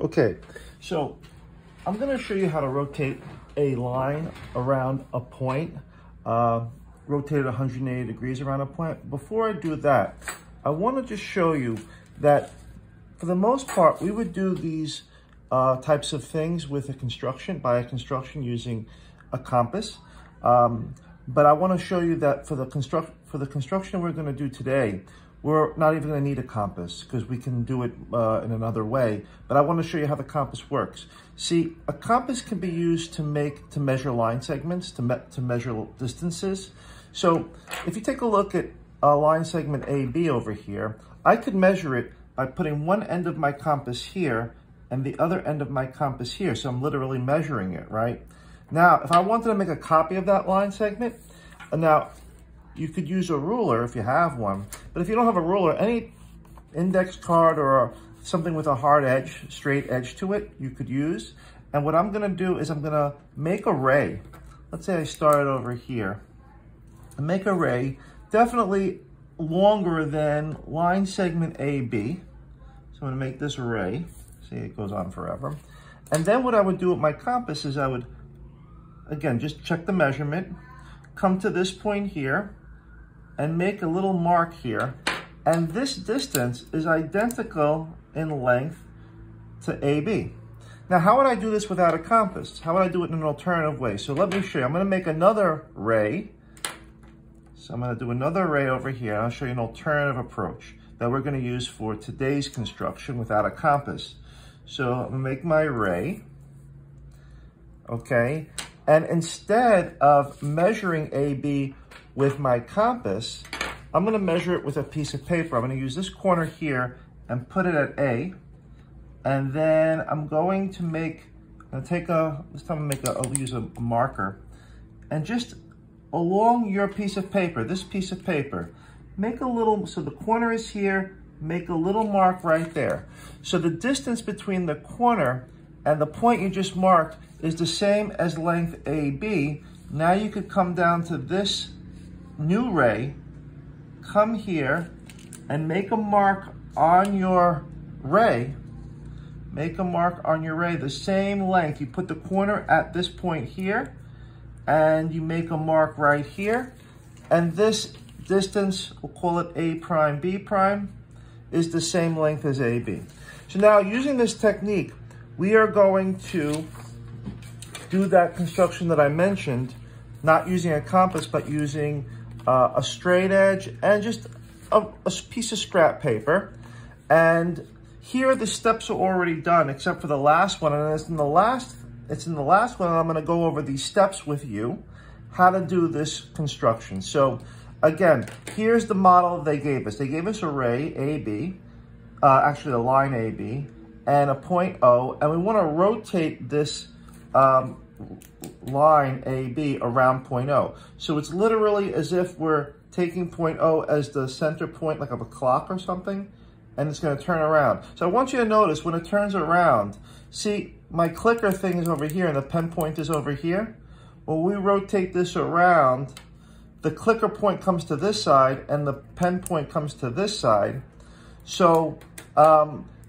Okay, so I'm going to show you how to rotate a line around a point, rotate it 180 degrees around a point. Before I do that, I want to just show you that for the most part, we would do these types of things with a construction using a compass. But I want to show you that for the construction we're going to do today, we're not even going to need a compass because we can do it in another way. But I want to show you how the compass works. See, a compass can be used to measure line segments, to measure distances. So if you take a look at a line segment AB over here, I could measure it by putting one end of my compass here and the other end of my compass here. So I'm literally measuring it, right? Now, if I wanted to make a copy of that line segment, now you could use a ruler if you have one, but if you don't have a ruler, any index card or something with a hard edge, straight edge to it, you could use. And what I'm gonna do is I'm gonna make a ray. Let's say I started over here. And make a ray, definitely longer than line segment AB. So I'm gonna make this a ray. See, it goes on forever. And then what I would do with my compass is I would, again, just check the measurement, come to this point here, and make a little mark here. And this distance is identical in length to AB. Now, how would I do this without a compass? How would I do it in an alternative way? So let me show you. I'm gonna make another ray. So I'm gonna do another ray over here. I'll show you an alternative approach that we're gonna use for today's construction without a compass. So I'm gonna make my ray, okay? And instead of measuring AB with my compass, I'm gonna measure it with a piece of paper. I'm gonna use this corner here and put it at A. And then I'm going to I'll use a marker. And just along your piece of paper, this piece of paper, make a little, so the corner is here, make a little mark right there. So the distance between the corner and the point you just marked is the same as length AB. Now you could come down to this new ray, come here, and make a mark on your ray. Make a mark on your ray, the same length. You put the corner at this point here, and you make a mark right here. And this distance, we'll call it A prime, B prime, is the same length as AB. So now using this technique, we are going to do that construction that I mentioned, not using a compass, but using a straight edge and just a piece of scrap paper. And here the steps are already done, except for the last one. And it's in the last one, and I'm gonna go over these steps with you, how to do this construction. So again, here's the model they gave us. They gave us a ray, AB, actually a line AB, and a point O, and we wanna rotate this line AB around point O. So it's literally as if we're taking point O as the center point, like of a clock or something, and it's gonna turn around. So I want you to notice when it turns around, see, my clicker thing is over here and the pen point is over here. When we rotate this around, the clicker point comes to this side and the pen point comes to this side. So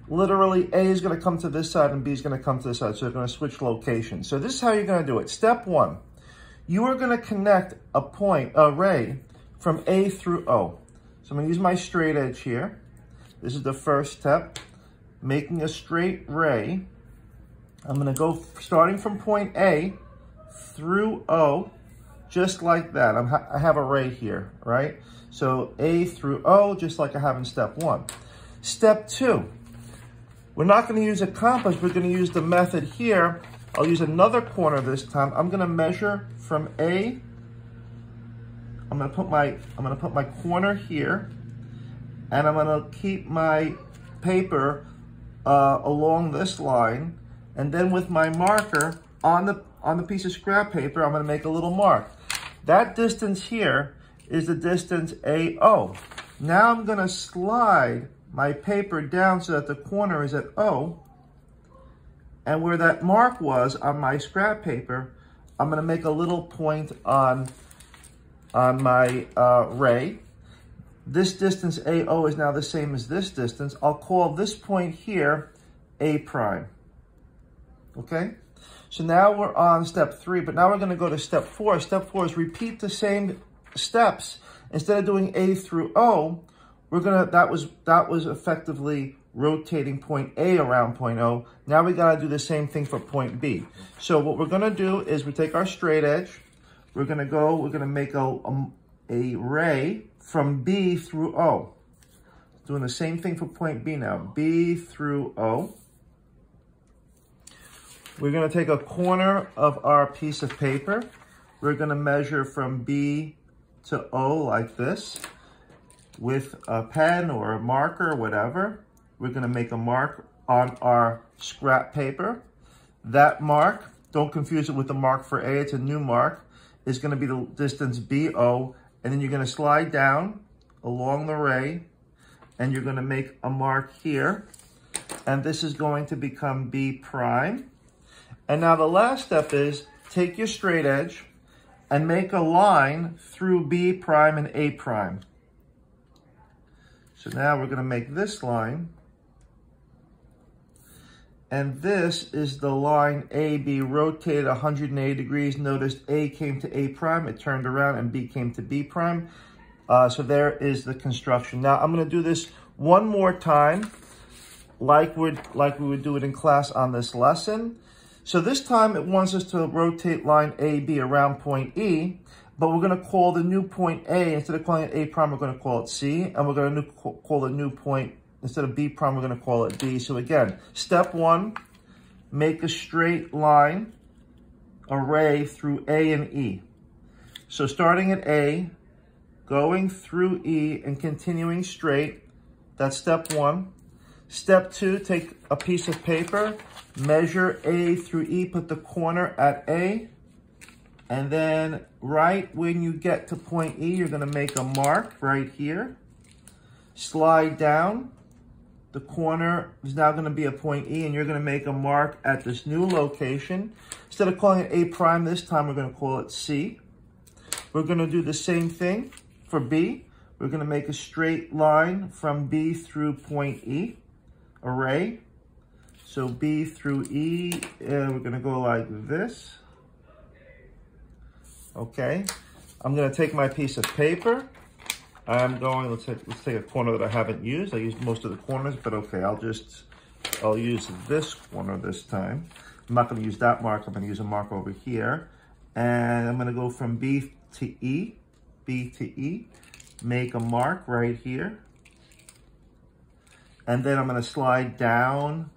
literally A is gonna come to this side and B is gonna come to this side. So they're gonna switch locations. So this is how you're gonna do it. Step one, you are gonna connect a ray from A through O. So I'm gonna use my straight edge here. This is the first step, making a straight ray. I'm gonna go starting from point A through O, just like that. I have a ray here, right? So A through O, just like I have in step one. Step two, we're not gonna use a compass, we're gonna use the method here. I'll use another corner this time. I'm gonna measure from A, I'm gonna put my corner here, and I'm gonna keep my paper along this line, and then with my marker on the piece of scrap paper, I'm gonna make a little mark. That distance here is the distance AO. Now I'm gonna slide my paper down so that the corner is at O, and where that mark was on my scrap paper, I'm gonna make a little point on my ray. This distance AO is now the same as this distance. I'll call this point here A prime. Okay? So now we're on step 3, but now we're going to go to step 4. Step 4 is repeat the same steps. Instead of doing A through O, we're gonna that was effectively rotating point A around point O. Now we gotta do the same thing for point B. So what we're gonna do is we take our straight edge. We're gonna make a ray from B through O. Doing the same thing for point B now. B through O. We're gonna take a corner of our piece of paper. We're gonna measure from B to O like this with a pen or a marker or whatever. We're gonna make a mark on our scrap paper. That mark, don't confuse it with the mark for A, it's a new mark, is gonna be the distance BO, and then you're gonna slide down along the ray, and you're gonna make a mark here, and this is going to become B prime. And now the last step is take your straight edge and make a line through B prime and A prime. So now we're gonna make this line, and this is the line AB rotated 180 degrees. Notice A came to A prime, it turned around, and B came to B prime. So there is the construction. Now I'm gonna do this one more time, like we would do it in class on this lesson. So this time it wants us to rotate line AB around point E, but we're gonna call the new point A, instead of calling it A prime, we're gonna call it C, and we're gonna call the new point, instead of B prime, we're gonna call it D. So again, step 1, make a straight line, a ray through A and E. So starting at A, going through E and continuing straight, that's step 1. Step 2, take a piece of paper, measure A through E, put the corner at A, and then right when you get to point E, you're gonna make a mark right here. Slide down, the corner is now gonna be a point E, and you're gonna make a mark at this new location. Instead of calling it A prime this time, we're gonna call it C. We're gonna do the same thing for B. We're gonna make a straight line from B through point E, a ray. So B through E, we're gonna go like this. Okay, I'm gonna take my piece of paper. Let's take a corner that I haven't used. I used most of the corners, but okay, I'll use this corner this time. I'm not gonna use that mark, I'm gonna use a mark over here. And I'm gonna go from B to E, make a mark right here. And then I'm gonna slide down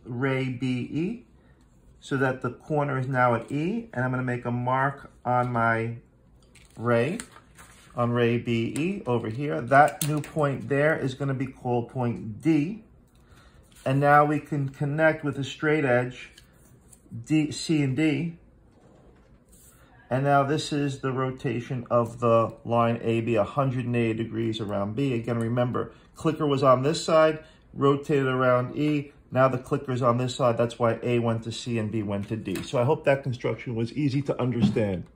ray BE so that the corner is now at E, and I'm gonna make a mark on my ray, on ray BE over here. That new point there is gonna be called point D. And now we can connect with a straight edge, C and D. And now this is the rotation of the line AB, 180 degrees around B. Again, remember, clicker was on this side, rotated around E. Now the clicker's on this side. That's why A went to C and B went to D. So I hope that construction was easy to understand.